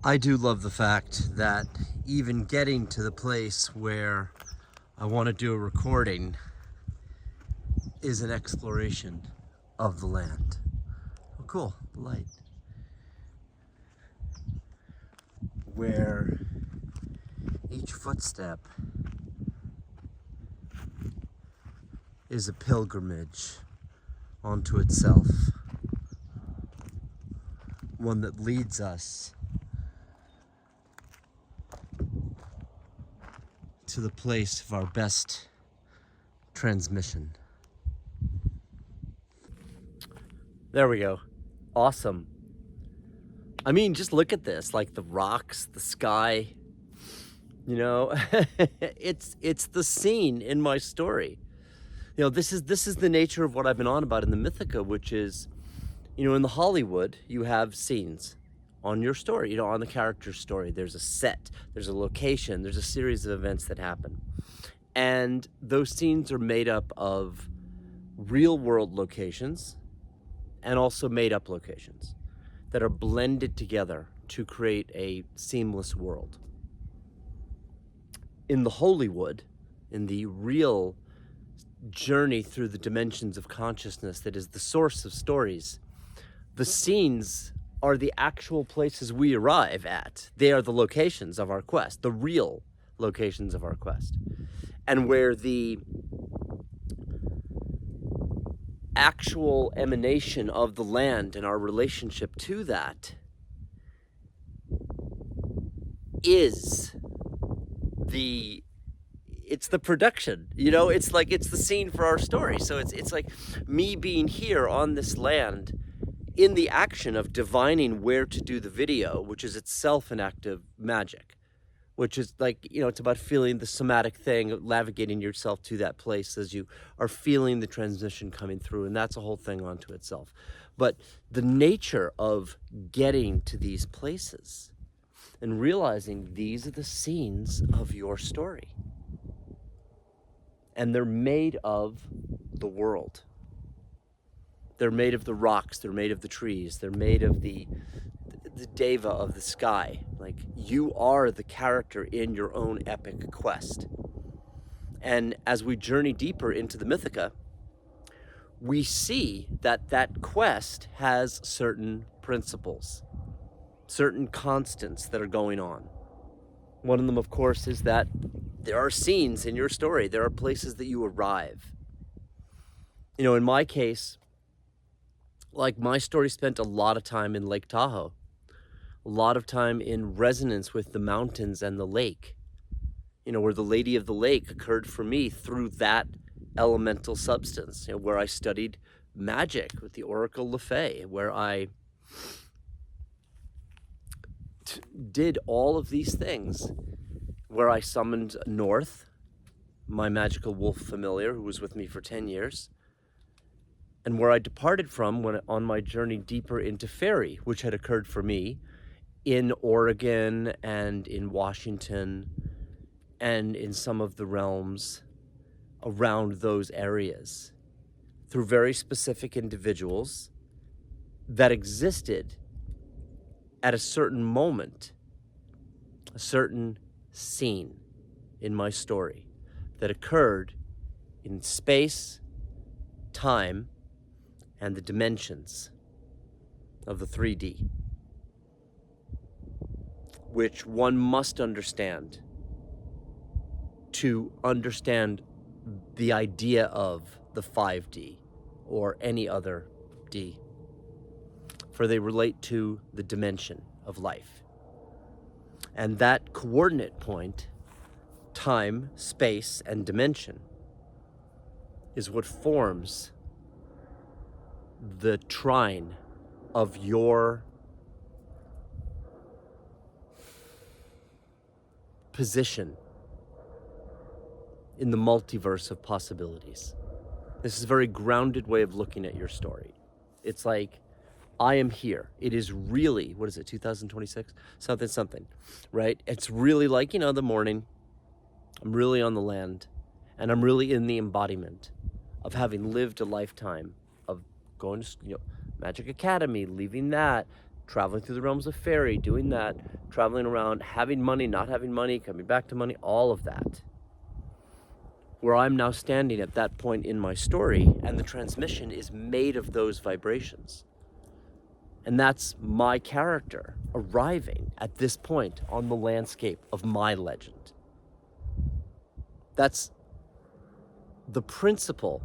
I do love the fact that even getting to the place where I want to do a recording is an exploration of the land. Oh, cool, the light. Where each footstep is a pilgrimage onto itself. One that leads us to the place of our best transmission. There we go. Awesome. I mean, just look at this, like the rocks, the sky, you know, it's the scene in my story. You know, this is the nature of what I've been on about in the Mythica, which is, you know, in the Hollywood, you have scenes on your story, you know, on the character's story. There's a set, there's a location, there's a series of events that happen. And those scenes are made up of real world locations and also made up locations that are blended together to create a seamless world. In the Holywood, in the real journey through the dimensions of consciousness that is the source of stories, the scenes are the actual places we arrive at. They are the locations of our quest, the real locations of our quest. And where the actual emanation of the land and our relationship to that is it's the production, you know, it's like, it's the scene for our story. So it's like me being here on this land in the action of divining where to do the video, which is itself an act of magic, which is like, you know, it's about feeling the somatic thing, navigating yourself to that place as you are feeling the transmission coming through. And that's a whole thing onto itself. But the nature of getting to these places and realizing these are the scenes of your story. And they're made of the world. They're made of the rocks, they're made of the trees, they're made of the deva of the sky. Like, you are the character in your own epic quest. And as we journey deeper into the Mythica, we see that that quest has certain principles, certain constants that are going on. One of them, of course, is that there are scenes in your story. There are places that you arrive. You know, in my case, like, my story spent a lot of time in Lake Tahoe, a lot of time in resonance with the mountains and the lake, you know, where the Lady of the Lake occurred for me through that elemental substance, you know, where I studied magic with the Oracle Le Fay, where I did all of these things, where I summoned North, my magical wolf familiar who was with me for 10 years, and where I departed from when on my journey deeper into fairy, which had occurred for me in Oregon and in Washington and in some of the realms around those areas, through very specific individuals that existed at a certain moment, a certain scene in my story that occurred in space, time, and the dimensions of the 3D, which one must understand to understand the idea of the 5D or any other D, for they relate to the dimension of life. And that coordinate point, time, space, and dimension, is what forms the trine of your position in the multiverse of possibilities. This is a very grounded way of looking at your story. It's like, I am here. It is really, what is it, 2026? Something, right? It's really like, you know, the morning. I'm really on the land, and I'm really in the embodiment of having lived a lifetime of going to, you know, Magic Academy, leaving that, traveling through the realms of fairy, doing that, traveling around, having money, not having money, coming back to money, all of that. Where I'm now standing at that point in my story, and the transmission is made of those vibrations. And that's my character arriving at this point on the landscape of my legend. That's the principle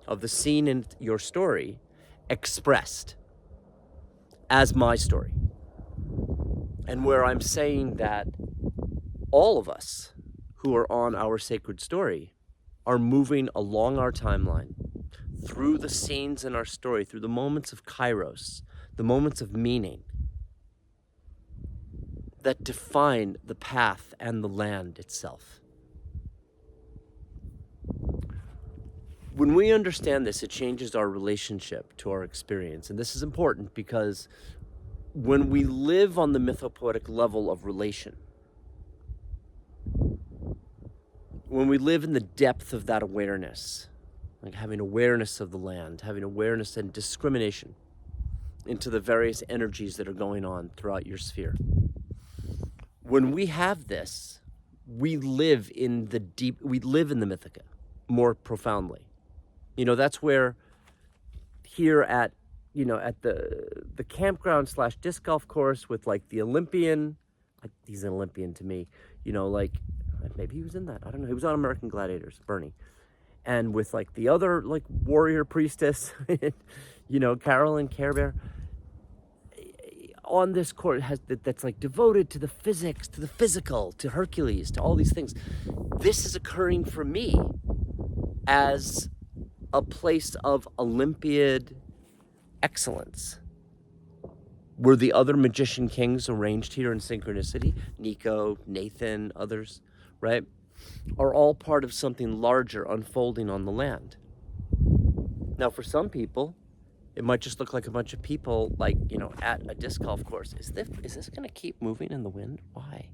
of the scene in your story expressed as my story. And where I'm saying that all of us who are on our sacred story are moving along our timeline, through the scenes in our story, through the moments of kairos, the moments of meaning that define the path and the land itself. When we understand this, it changes our relationship to our experience. And this is important because when we live on the mythopoetic level of relation, when we live in the depth of that awareness, like having awareness of the land, having awareness and discrimination into the various energies that are going on throughout your sphere. When we have this, we live in the Mythica more profoundly. You know, that's where here at, you know, at the campground / disc golf course with like the Olympian, he's an Olympian to me, you know, like maybe he was in that, I don't know, he was on American Gladiators, Bernie. And with like the other like warrior priestess, you know, Carolyn Care Bear, on this court that's like devoted to the physics, to the physical, to Hercules, to all these things. This is occurring for me as a place of Olympiad excellence. Were the other magician kings arranged here in synchronicity, Nico, Nathan, others, right, are all part of something larger unfolding on the land. Now, for some people, it might just look like a bunch of people, like, you know, at a disc golf course. Is this going to keep moving in the wind? Why?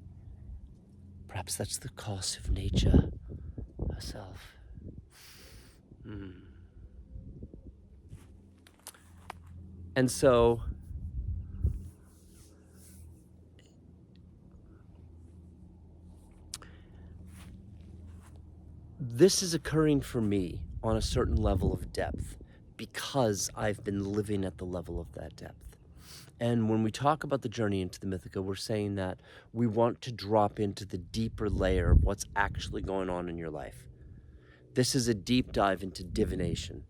Perhaps that's the cost of nature herself. And so, this is occurring for me on a certain level of depth because I've been living at the level of that depth. And when we talk about the journey into the Mythica, we're saying that we want to drop into the deeper layer of what's actually going on in your life. This is a deep dive into divination.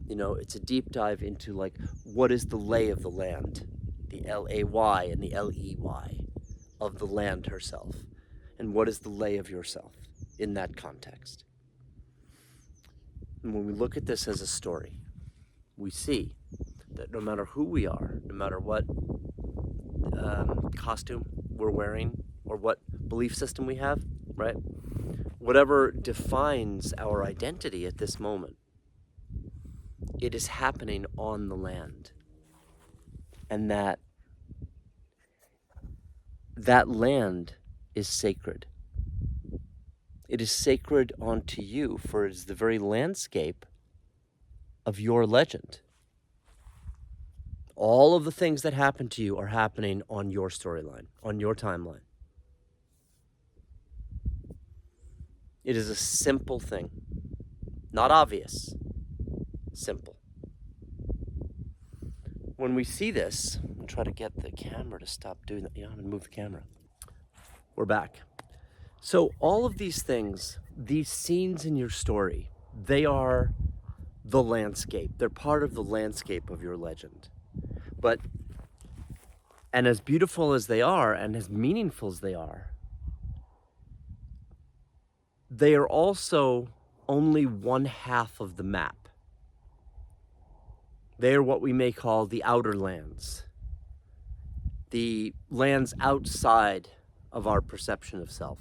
You know, it's a deep dive into like, what is the lay of the land? The L-A-Y and the L-E-Y of the land herself. And what is the lay of yourself in that context? And when we look at this as a story, we see that no matter who we are, no matter what costume we're wearing or what belief system we have, right? Whatever defines our identity at this moment, it is happening on the land. And that land is sacred. It is sacred unto you, for it is the very landscape of your legend. All of the things that happen to you are happening on your storyline, on your timeline. It is a simple thing. Not obvious. Simple. When we see this, I'll try to get the camera to stop doing that. Yeah, I'm gonna move the camera. We're back. So all of these things, these scenes in your story, they are the landscape. They're part of the landscape of your legend. And as beautiful as they are, and as meaningful as they are also only one half of the map. They are what we may call the outer lands, the lands outside of our perception of self.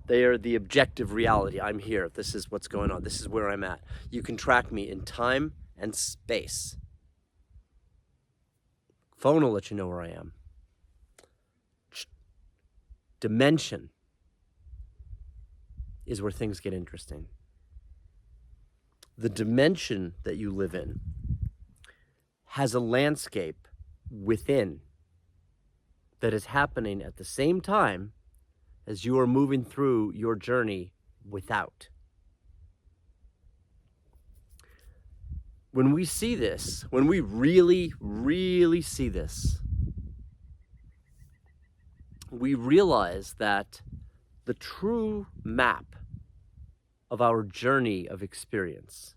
They are the objective reality. I'm here. This is what's going on. This is where I'm at. You can track me in time and space. Phone will let you know where I am. Dimension is where things get interesting. The dimension that you live in has a landscape within that is happening at the same time as you are moving through your journey without. When we see this, when we really, really see this, we realize that the true map of our journey of experience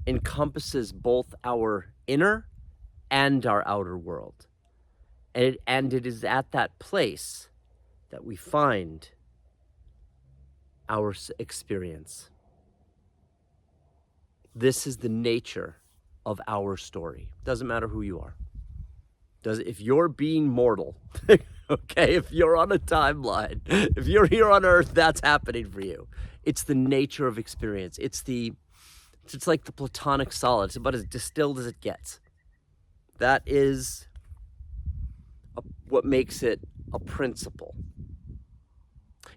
encompasses both our inner and our outer world. And it is at that place that we find our experience. This is the nature of our story. Doesn't matter who you are. If you're being mortal, okay, if you're on a timeline, if you're here on Earth, that's happening for you. It's the nature of experience. It's like the platonic solid. It's about as distilled as it gets. That is what makes it a principle.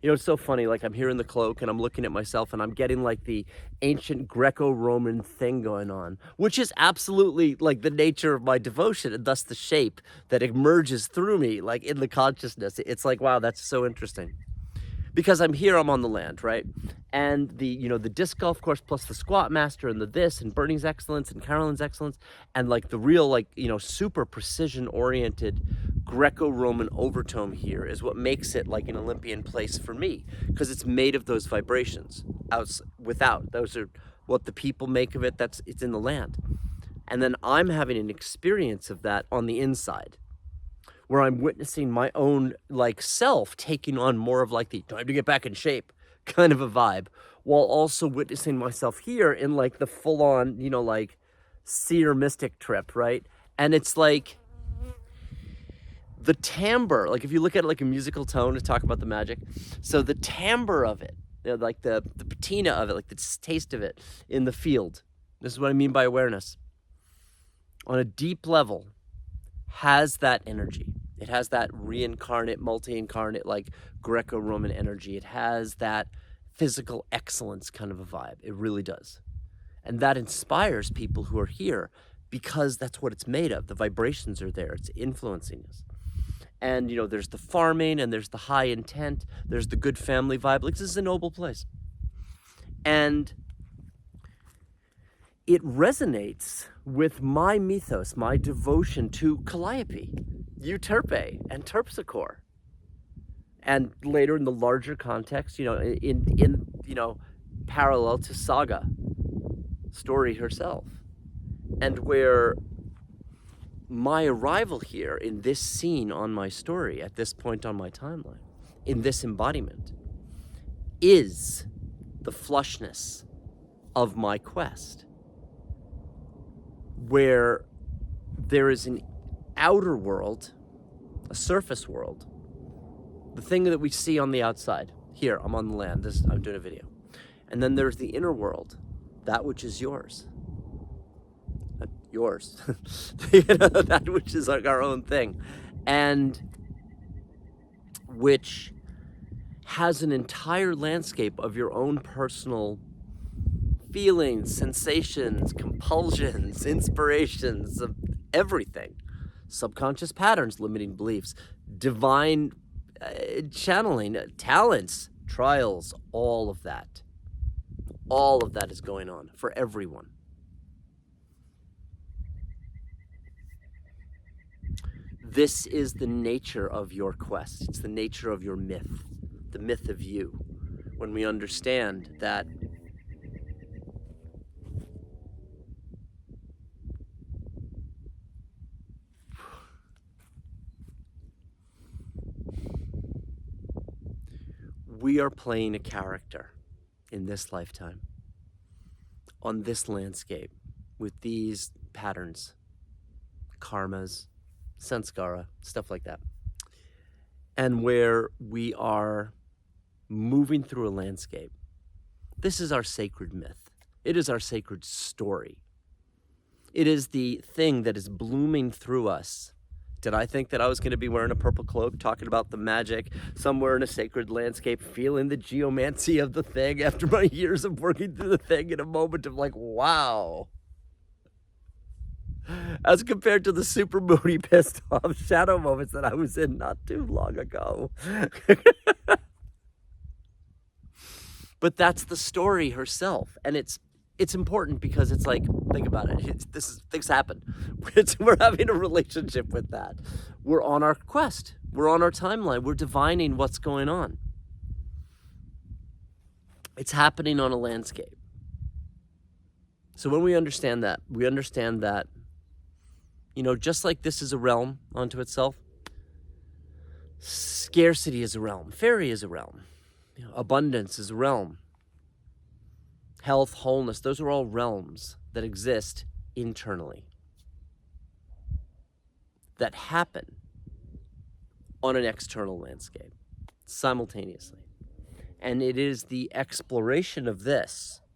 You know, it's so funny, like I'm here in the cloak and I'm looking at myself and I'm getting like the ancient Greco-Roman thing going on, which is absolutely like the nature of my devotion and thus the shape that emerges through me, like in the consciousness. It's like, wow, that's so interesting. Because I'm here, I'm on the land, right? And the disc golf course plus the squat master and the this and Bernie's excellence and Carolyn's excellence and like the real super precision oriented Greco-Roman overtone here is what makes it like an Olympian place for me, because it's made of those vibrations. Those are what the people make of it. It's in the land. And then I'm having an experience of that on the inside, where I'm witnessing my own like self taking on more of like the time to get back in shape kind of a vibe, while also witnessing myself here in like the full on, like seer mystic trip, right? And it's like the timbre, like if you look at it like a musical tone to talk about the magic, so the timbre of it, like the patina of it, like the taste of it in the field, this is what I mean by awareness, on a deep level, has that energy. It has that reincarnate, multi-incarnate, like Greco-Roman energy. It has that physical excellence kind of a vibe. It really does. And that inspires people who are here because that's what it's made of. The vibrations are there. It's influencing us. And, there's the farming and there's the high intent. There's the good family vibe. Like, this is a noble place. And it resonates with my mythos, my devotion to Calliope, Euterpe, and Terpsichore. And later in the larger context, in parallel to Saga, story herself. And where my arrival here in this scene on my story, at this point on my timeline, in this embodiment, is the flushness of my quest, where there is an outer world, a surface world, the thing that we see on the outside. Here, I'm on the land, I'm doing a video. And then there's the inner world, that which is yours. Yours. That which is like our own thing. And which has an entire landscape of your own personal feelings, sensations, compulsions, inspirations, of everything. Subconscious patterns, limiting beliefs, divine channeling, talents, trials, all of that. All of that is going on for everyone. This is the nature of your quest. It's the nature of your myth, the myth of you. When we understand that we are playing a character in this lifetime, on this landscape, with these patterns, karmas, sanskara, stuff like that. And where we are moving through a landscape. This is our sacred myth. It is our sacred story. It is the thing that is blooming through us. Did I think that I was going to be wearing a purple cloak, talking about the magic somewhere in a sacred landscape, feeling the geomancy of the thing after my years of working through the thing in a moment of like, wow. as compared to the super moody, pissed off shadow moments that I was in not too long ago. But that's the story herself, and it's important because it's like, think about it. Things happen. We're having a relationship with that. We're on our quest. We're on our timeline. We're divining what's going on. It's happening on a landscape. So when we understand that, just like this is a realm unto itself, scarcity is a realm, fairy is a realm, abundance is a realm, health, wholeness, those are all realms that exist internally, that happen on an external landscape simultaneously. And it is the exploration of this